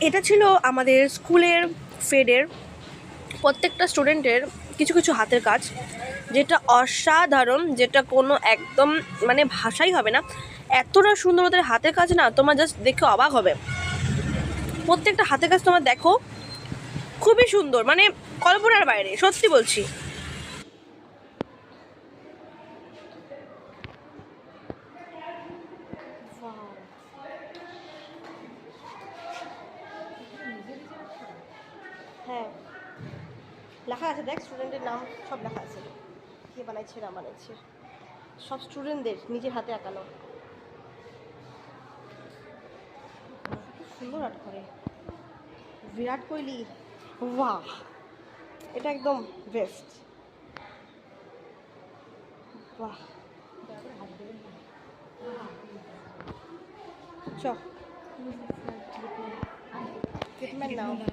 এটা ছিল আমাদের স্কুলের ফেডের প্রত্যেকটা স্টুডেন্টের কিছু কিছু হাতের কাজ, যেটা অসাধারণ, যেটা কোনো একদম মানে ভাষাই হবে না। এতটা সুন্দর ওদের হাতের কাজ না, তোমার জাস্ট দেখে অবাক হবে। প্রত্যেকটা হাতের কাজ তোমার দেখো, খুবই সুন্দর, মানে কল্পনার বাইরে, সত্যি বলছি। হ্যাঁ, লেখা আছে, দেখ স্টুডেন্টের নাম সব লেখা আছে, কে বানাইছে না বানাইছে, সব স্টুডেন্টদের নিজের হাতে আঁকানো। সুন্দর আর্ট করে বিরাট কোহলি, বাহ, এটা একদম বেস্ট, বাহ। চ ট্রিটমেন্ট নাও।